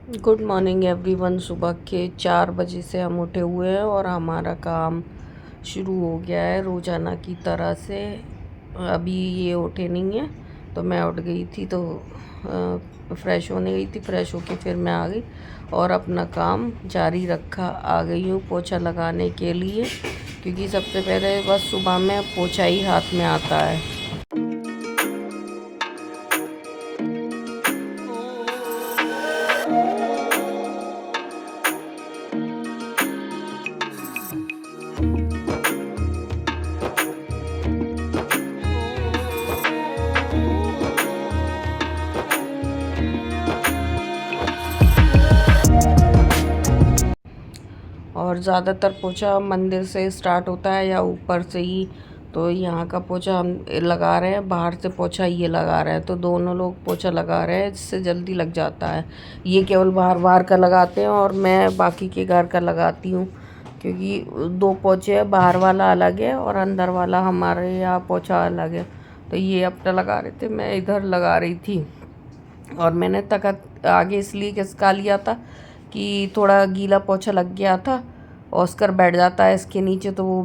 Good morning everyone. सुबह के 4 बजे से हम उठे हुए हैं और हमारा काम शुरू हो गया है रोज़ाना की तरह से। अभी ये उठे नहीं है तो मैं उठ गई थी, तो फ़्रेश होने गई थी। फ़्रेश होके फिर मैं आ गई और अपना काम जारी रखा। आ गई हूँ पोछा लगाने के लिए, क्योंकि सबसे पहले बस सुबह में पोछा ही हाथ में आता है। और ज़्यादातर पोछा मंदिर से स्टार्ट होता है या ऊपर से ही। तो यहाँ का पोछा हम लगा रहे हैं, बाहर से पोछा ये लगा रहे हैं, तो दोनों लोग पोछा लगा रहे हैं, जिससे जल्दी लग जाता है। ये केवल बाहर बाहर का लगाते हैं और मैं बाकी के घर का लगाती हूँ, क्योंकि दो पोछे हैं, बाहर वाला अलग है और अंदर वाला हमारे यहाँ पोछा अलग है। तो ये अपना लगा रहे थे, मैं इधर लगा रही थी। और मैंने तखत आगे इसलिए खिसका लिया था कि थोड़ा गीला पोछा लग गया था। ऑस्कर बैठ जाता है इसके नीचे, तो वो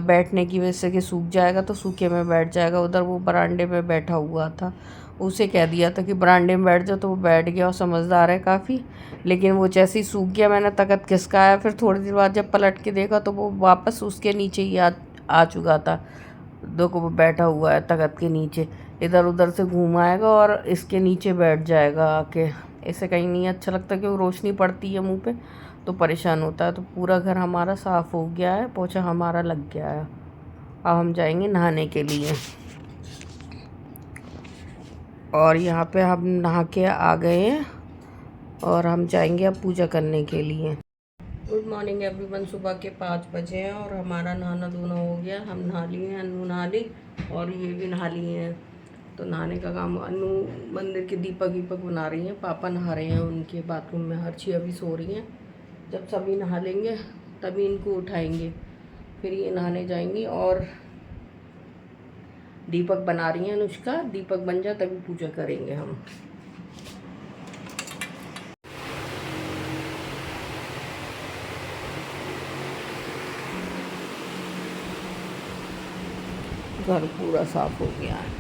बैठने की वजह से कि सूख जाएगा, तो सूखे में बैठ जाएगा। उधर वो बरामदे में बैठा हुआ था, उसे कह दिया था कि बरामदे में बैठ जाओ, तो वो बैठ गया और समझदार है काफ़ी। लेकिन वो जैसे ही सूख गया, मैंने तखत खिसकाया, फिर थोड़ी देर बाद जब पलट के देखा तो वो वापस उसके नीचे ही आ चुका था। देखो वो बैठा हुआ है तखत के नीचे, इधर उधर से घूम आएगा और इसके नीचे बैठ जाएगा आके। ऐसे कहीं नहीं अच्छा लगता कि वो रोशनी पड़ती है मुंह पे, तो परेशान होता है। तो पूरा घर हमारा साफ़ हो गया है, पोछा हमारा लग गया है। अब हम जाएंगे नहाने के लिए, और यहाँ पे हम नहा के आ गए हैं और हम जाएंगे अब पूजा करने के लिए। Good morning everyone. सुबह के 5 बजे हैं और हमारा नहाना धोना हो गया। हम नहा लिए हैं, अनु नहा ली और ये भी नहा लिए हैं। तो नहाने का काम, अनु मंदिर के दीपक वीपक बना रही हैं, पापा नहा रहे हैं उनके बाथरूम में। हर्षी अभी सो रही हैं। जब सभी नहा लेंगे तभी इनको उठाएंगे, फिर ये नहाने जाएंगी। और दीपक बना रही हैं अनुष्का, दीपक बन जाए तभी पूजा करेंगे हम। घर पूरा साफ हो गया है।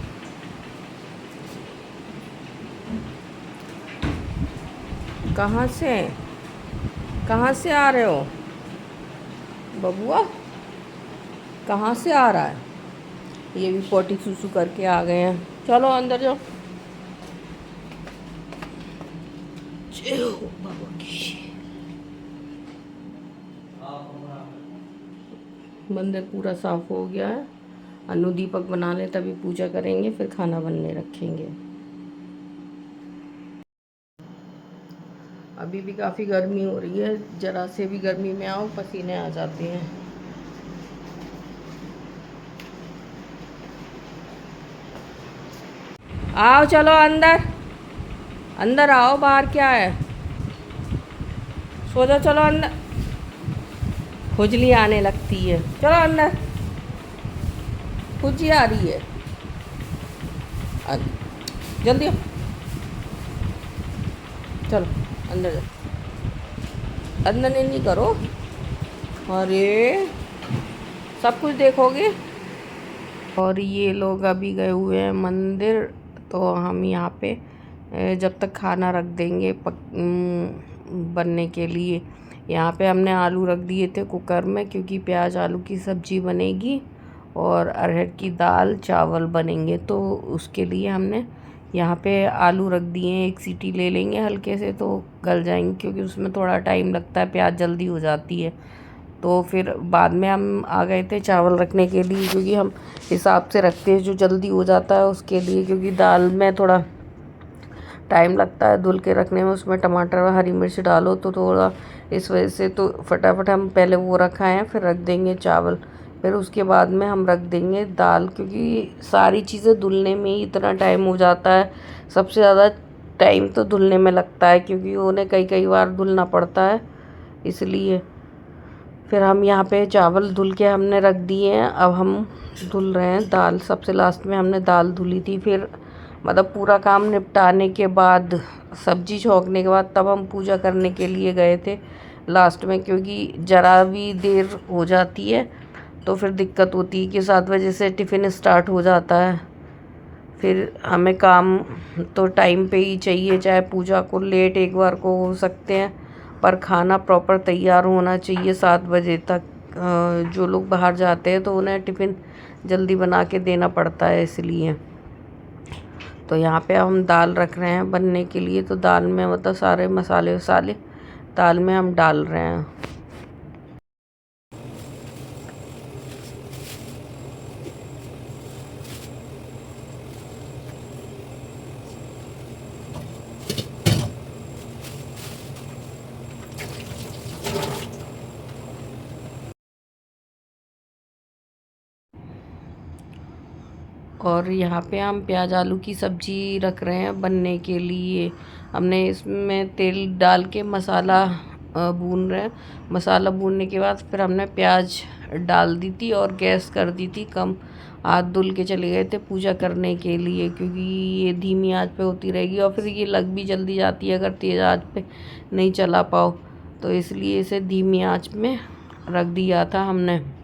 कहाँ से आ रहे हो बबुआ? कहाँ से आ रहा है? ये भी पोटी सूसू करके आ गए हैं। चलो अंदर जाओ। बाबा की मंदिर पूरा साफ हो गया है। अनु दीपक बना ले तभी पूजा करेंगे, फिर खाना बनने रखेंगे। अभी भी काफ़ी गर्मी हो रही है, ज़रा से भी गर्मी में आओ पसीने आ जाते हैं। आओ चलो अंदर, अंदर आओ, बाहर क्या है? सो जाओ, चलो अंदर। खुजली आने लगती है, चलो अंदर। खुजली आ रही है, जल्दी आओ। चलो अंदर जाओ, अंदर नहीं करो। अरे सब कुछ देखोगे। और ये लोग अभी गए हुए हैं मंदिर, तो हम यहाँ पे जब तक खाना रख देंगे बनने के लिए। यहाँ पे हमने आलू रख दिए थे कुकर में, क्योंकि प्याज आलू की सब्ज़ी बनेगी और अरहर की दाल चावल बनेंगे। तो उसके लिए हमने यहाँ पे आलू रख दिए हैं। एक सीटी ले लेंगे हल्के से तो गल जाएंगे, क्योंकि उसमें थोड़ा टाइम लगता है, प्याज जल्दी हो जाती है। तो फिर बाद में हम आ गए थे चावल रखने के लिए, क्योंकि हम हिसाब से रखते हैं जो जल्दी हो जाता है उसके लिए। क्योंकि दाल में थोड़ा टाइम लगता है धुल के रखने में, उसमें टमाटर और हरी मिर्च डालो तो थोड़ा, इस वजह से तो फटाफट हम पहले वो रखा है, फिर रख देंगे चावल, फिर उसके बाद में हम रख देंगे दाल। क्योंकि सारी चीज़ें धुलने में ही इतना टाइम हो जाता है, सबसे ज़्यादा टाइम तो धुलने में लगता है, क्योंकि उन्हें कई कई बार धुलना पड़ता है, इसलिए। फिर हम यहाँ पे चावल धुल के हमने रख दिए हैं, अब हम धुल रहे हैं दाल। सबसे लास्ट में हमने दाल धुली थी, फिर मतलब पूरा काम निपटाने के बाद, सब्जी छौंकने के बाद, तब हम पूजा करने के लिए गए थे लास्ट में, क्योंकि ज़रा भी देर हो जाती है तो फिर दिक्कत होती है कि 7 बजे से टिफ़िन स्टार्ट हो जाता है। फिर हमें काम तो टाइम पे ही चाहिए, चाहे पूजा को लेट एक बार को हो सकते हैं, पर खाना प्रॉपर तैयार होना चाहिए 7 बजे तक। जो लोग बाहर जाते हैं तो उन्हें टिफ़िन जल्दी बना के देना पड़ता है, इसलिए। तो यहाँ पे हम दाल रख रहे हैं बनने के लिए, तो दाल में मतलब सारे मसाले वसाले दाल में हम डाल रहे हैं। और यहाँ पे हम प्याज आलू की सब्ज़ी रख रहे हैं बनने के लिए। हमने इसमें तेल डाल के मसाला भून रहे हैं। मसाला भूनने के बाद फिर हमने प्याज डाल दी थी और गैस कर दी थी कम। हाथ धुल के चले गए थे पूजा करने के लिए, क्योंकि ये धीमी आंच पे होती रहेगी और फिर ये लग भी जल्दी जाती है अगर तेज़ आंच पे नहीं चला पाओ, तो इसलिए इसे धीमी आंच में रख दिया था हमने।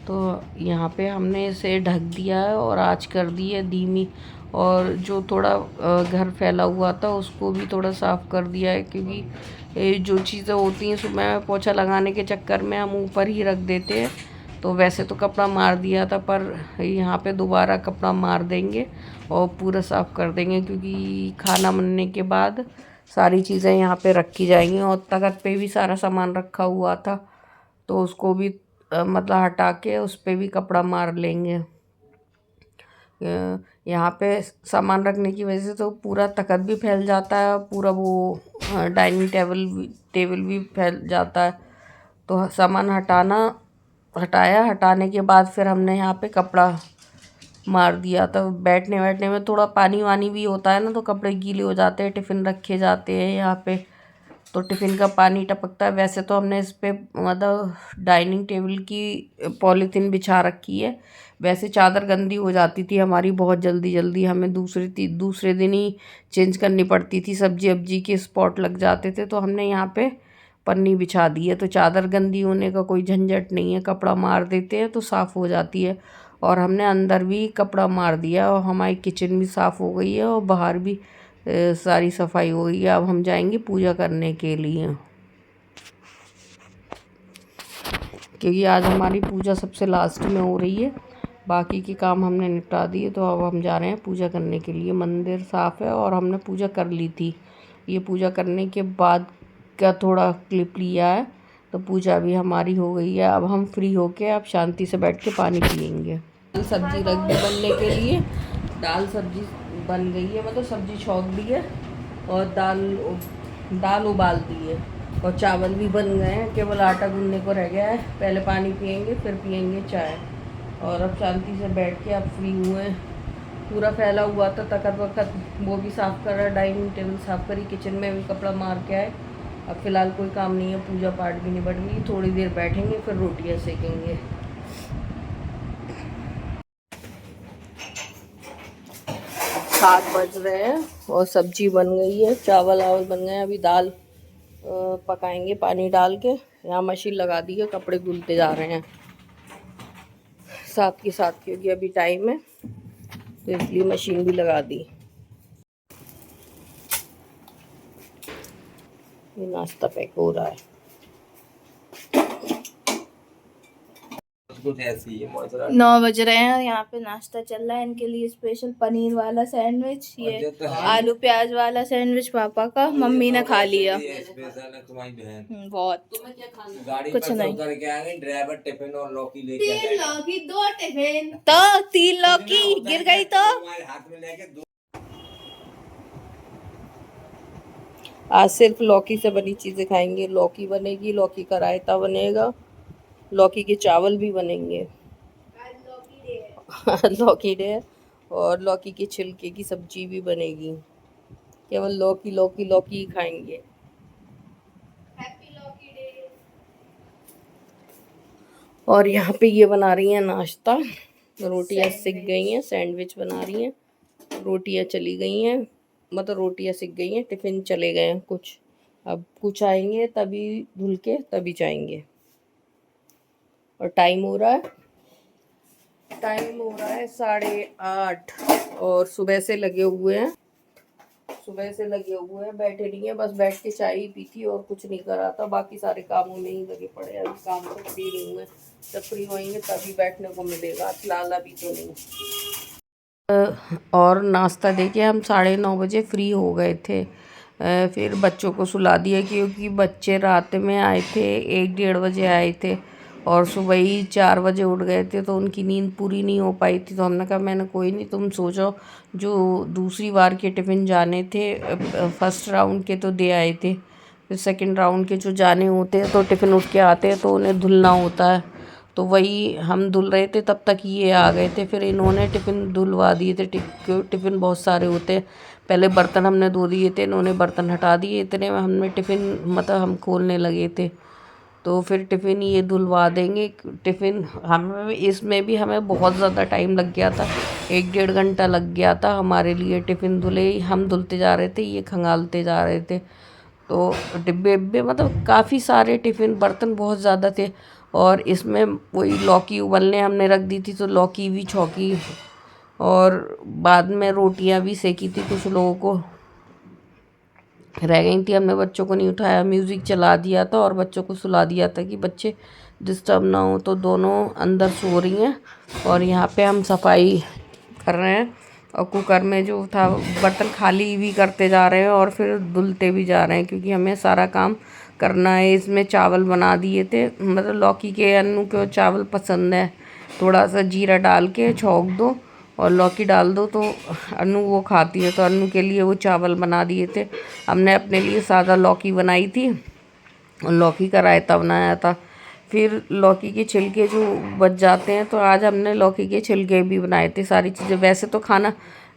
तो यहाँ पे हमने इसे ढक दिया है और आँच कर दी है धीमी। और जो थोड़ा घर फैला हुआ था उसको भी थोड़ा साफ़ कर दिया है, क्योंकि जो चीज़ें होती हैं सुबह में पोछा लगाने के चक्कर में हम ऊपर ही रख देते हैं। तो वैसे तो कपड़ा मार दिया था, पर यहाँ पे दोबारा कपड़ा मार देंगे और पूरा साफ़ कर देंगे, क्योंकि खाना बनने के बाद सारी चीज़ें यहाँ पे रखी जाएंगी। और तख़्त पे भी सारा सामान रखा हुआ था, तो उसको भी मतलब हटा के उस पर भी कपड़ा मार लेंगे। यहाँ पे सामान रखने की वजह से तो पूरा तख़्त भी फैल जाता है, पूरा वो डाइनिंग टेबल भी फैल जाता है। तो सामान हटाने के बाद फिर हमने यहाँ पे कपड़ा मार दिया था। बैठने बैठने में थोड़ा पानी वानी भी होता है ना, तो कपड़े गीले हो जाते हैं, टिफ़िन रखे जाते हैं यहाँ पे, तो टिफ़िन का पानी टपकता है। वैसे तो हमने इस पे मतलब डाइनिंग टेबल की पॉलीथीन बिछा रखी है। वैसे चादर गंदी हो जाती थी हमारी बहुत जल्दी जल्दी, हमें दूसरे दिन ही चेंज करनी पड़ती थी, सब्जी अब्जी के स्पॉट लग जाते थे। तो हमने यहाँ पे पन्नी बिछा दी है, तो चादर गंदी होने का कोई झंझट नहीं है, कपड़ा मार देते हैं तो साफ़ हो जाती है। और हमने अंदर भी कपड़ा मार दिया और हमारी किचन भी साफ़ हो गई है और बाहर भी सारी सफाई हो गई है। अब हम जाएंगे पूजा करने के लिए, क्योंकि आज हमारी पूजा सबसे लास्ट में हो रही है। बाकी के काम हमने निपटा दिए, तो अब हम जा रहे हैं पूजा करने के लिए। मंदिर साफ़ है और हमने पूजा कर ली थी। ये पूजा करने के बाद का थोड़ा क्लिप लिया है, तो पूजा भी हमारी हो गई है। अब हम फ्री होके अब शांति से बैठ के पानी पियेंगे। सब्जी रख दी बनने के लिए, दाल सब्जी बन गई है, मतलब सब्जी छौंक दी है और दाल उबाल दी है और चावल भी बन गए हैं, केवल आटा गूंदने को रह गया है। पहले पानी पियेंगे फिर पियेंगे चाय। और अब शांति से बैठ के अब फ्री हुए हैं। पूरा फैला हुआ था तख़्त वक़्त, वो भी साफ़ कर रहा, डाइनिंग टेबल साफ़ करी, किचन में भी कपड़ा मार के आए। अब फ़िलहाल कोई काम नहीं है, पूजा पाठ भी निबट गई। थोड़ी देर बैठेंगे फिर रोटियाँ सेकेंगे। 7 बज रहे हैं और सब्जी बन गई है, चावल वावल बन गए हैं। अभी दाल पकाएंगे पानी डाल के। यहाँ मशीन लगा दी है, कपड़े धुलते जा रहे हैं साथ के साथ, क्योंकि अभी टाइम है तो इसलिए मशीन भी लगा दी। ये नाश्ता पैक हो रहा है। 9 बज रहे हैं, यहाँ पे नाश्ता चल रहा है इनके लिए स्पेशल पनीर वाला सैंडविच, ये आलू प्याज वाला सैंडविच पापा का, मम्मी ने खा लिया। बहुत कुछ नहीं, ड्राइवर टिफिन और लौकी लेके 3 लौकी 2 टिफिन, तो 3 लौकी गिर गई तो आज सिर्फ लौकी से बनी चीज़ें खाएंगे। लौकी बनेगी, लौकी का रायता बनेगा, लौकी के चावल भी बनेंगे। लौकी डे और लौकी के छिलके की सब्जी भी बनेगी। केवल लौकी लौकी लौकी ही खाएंगे। और यहाँ पे ये बना रही हैं नाश्ता, रोटियाँ सिक गई हैं, सैंडविच बना रही हैं। रोटियां चली गई हैं, मतलब रोटियां सिक गई हैं, टिफ़िन चले गए हैं कुछ। अब कुछ आएंगे तभी धुल के तभी जाएंगे। और टाइम हो रहा है 8:30 और सुबह से लगे हुए हैं, बैठे नहीं है, बस बैठ के चाय ही पी थी और कुछ नहीं करा था। बाकी सारे कामों में ही लगे पड़े हैं, अभी काम तो फ्री नहीं हुए। जब फ्री होंगे तभी बैठने को मिलेगा, फिलहाल अभी तो नहीं। और नाश्ता देके हम 9:30 बजे फ्री हो गए थे। फिर बच्चों को सुला दिया क्योंकि बच्चे रात में आए थे, 1-1:30 बजे आए थे और सुबह ही 4 बजे उठ गए थे, तो उनकी नींद पूरी नहीं हो पाई थी। तो हमने कहा, मैंने कोई नहीं, तुम सो जाओ। जो दूसरी बार के टिफ़िन जाने थे, फर्स्ट राउंड के तो दे आए थे, फिर सेकंड राउंड के जो जाने होते हैं तो टिफ़िन उठ के आते हैं तो उन्हें धुलना होता है। तो वही हम धुल रहे थे, तब तक ये आ गए थे। फिर इन्होंने टिफ़िन धुलवा दिए थे, टिफ़िन बहुत सारे होते हैं। पहले बर्तन हमने धो दिए थे, इन्होंने बर्तन हटा दिए। इतने में हमने टिफ़िन मतलब हम खोलने लगे थे, तो फिर टिफ़िन ये धुलवा देंगे। टिफ़िन हमें इसमें भी हमें बहुत ज़्यादा टाइम लग गया था, 1-1.5 घंटा लग गया था हमारे लिए। टिफ़िन धुले, हम धुलते जा रहे थे, ये खंगालते जा रहे थे। तो डिब्बे विब्बे मतलब काफ़ी सारे टिफ़िन, बर्तन बहुत ज़्यादा थे। और इसमें वही लौकी उबलने हमने रख दी थी, तो लौकी भी छौंकी और बाद में रोटियां भी सेकी थी। कुछ लोगों को रह गई थी, हमने बच्चों को नहीं उठाया, म्यूज़िक चला दिया था और बच्चों को सुला दिया था कि बच्चे डिस्टर्ब ना हो। तो दोनों अंदर सो रही हैं और यहाँ पे हम सफाई कर रहे हैं। और कुकर में जो था बर्तन खाली भी करते जा रहे हैं और फिर धुलते भी जा रहे हैं, क्योंकि हमें सारा काम करना है। इसमें चावल बना दिए थे, मतलब लौकी के अन्नू को चावल पसंद है, थोड़ा सा जीरा डाल के छौंक दो और लौकी डाल दो तो अन्नू वो खाती है। तो अन्नू के लिए वो चावल बना दिए थे। हमने अपने लिए सादा लौकी बनाई थी और लौकी का रायता बनाया था। फिर लौकी के छिलके जो बच जाते हैं, तो आज हमने लौकी के छिलके भी बनाए थे। सारी चीज़ें, वैसे तो खाना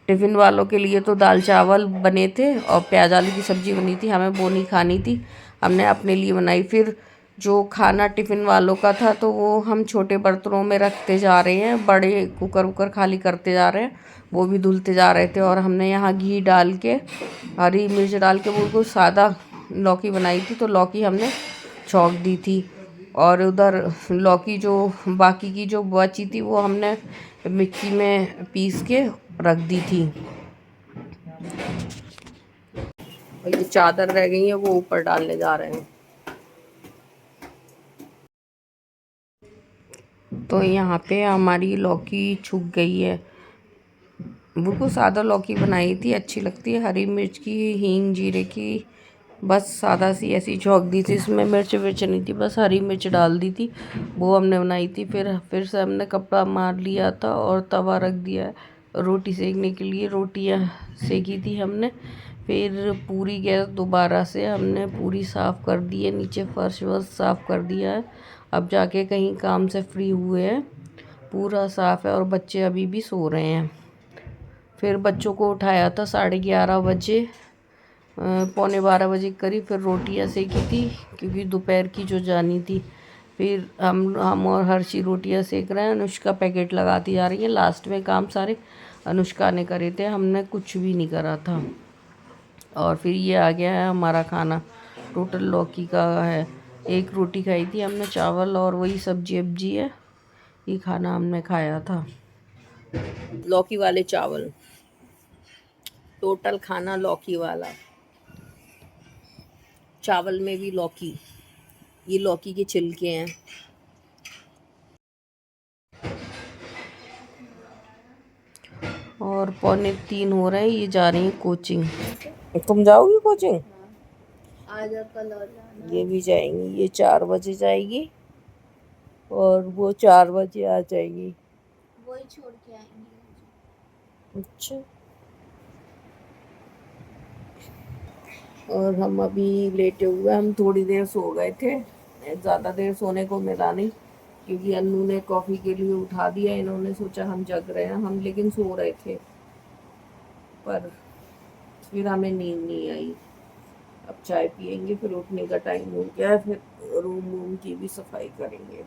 टिफ़िन वालों के लिए तो दाल चावल बने थे और प्याज आलू की सब्ज़ी बनी थी, हमें वो नहीं खानी थी, हमने अपने लिए बनाई। फिर जो खाना टिफ़िन वालों का था तो वो हम छोटे बर्तनों में रखते जा रहे हैं, बड़े कुकर वुकर खाली करते जा रहे हैं, वो भी धुलते जा रहे थे। और हमने यहाँ घी डाल के, हरी मिर्च डाल के बिल्कुल सादा लौकी बनाई थी, तो लौकी हमने छौंक दी थी। और उधर लौकी जो बाकी की जो बची थी वो हमने मिक्सी में पीस के रख दी थी। और ये चादर रह गई है, वो ऊपर डालने जा रहे हैं। तो यहाँ पे हमारी लौकी छुक गई है, बिल्कुल सादा लौकी बनाई थी, अच्छी लगती है, हरी मिर्च की, हींग जीरे की, बस सादा सी ऐसी छौंक दी थी। इसमें मिर्च विर्च नहीं थी, बस हरी मिर्च डाल दी थी, वो हमने बनाई थी। फिर से हमने कपड़ा मार लिया था और तवा रख दिया है रोटी सेकने के लिए। रोटियां सेकी थी हमने। फिर पूरी गैस दोबारा से हमने पूरी साफ़ कर दी है, नीचे फर्श वर्श साफ़ कर दिया है। अब जाके कहीं काम से फ्री हुए हैं, पूरा साफ़ है। और बच्चे अभी भी सो रहे हैं। फिर बच्चों को उठाया था 11:30 बजे, 11:45 करीब। फिर रोटियां सेकी थी क्योंकि दोपहर की जो जानी थी। फिर हम और हर्षी रोटियां सेक रहे हैं, अनुष्का पैकेट लगाती जा रही है। लास्ट में काम सारे अनुष्का ने करे थे, हमने कुछ भी नहीं करा था। और फिर ये आ गया है हमारा खाना, टोटल लौकी का है। एक रोटी खाई थी हमने, चावल और वही सब्जी अब्जी है, ये खाना हमने खाया था, लौकी वाले चावल, टोटल खाना लौकी वाला। चावल में भी लौकी, ये लौकी के छिलके हैं। और 2:45 हो रहे हैं, ये जा रही है कोचिंग। तुम जाओगी कोचिंग? आज और कल और जाना। ये भी जाएंगी, ये 4 बजे जाएगी और वो 4 बजे आ जाएगी। वही छोड़ के आएंगे। अच्छा। और हम अभी लेटे हुए, हम थोड़ी देर सो गए थे, ज़्यादा देर सोने को मिला नहीं, क्योंकि अन्नू ने कॉफ़ी के लिए उठा दिया। इन्होंने सोचा हम जग रहे हैं, हम लेकिन सो रहे थे, पर फिर हमें नींद नहीं आई। अब चाय पियेंगे, फिर उठने का टाइम हो गया है, फिर रूम की भी सफाई करेंगे।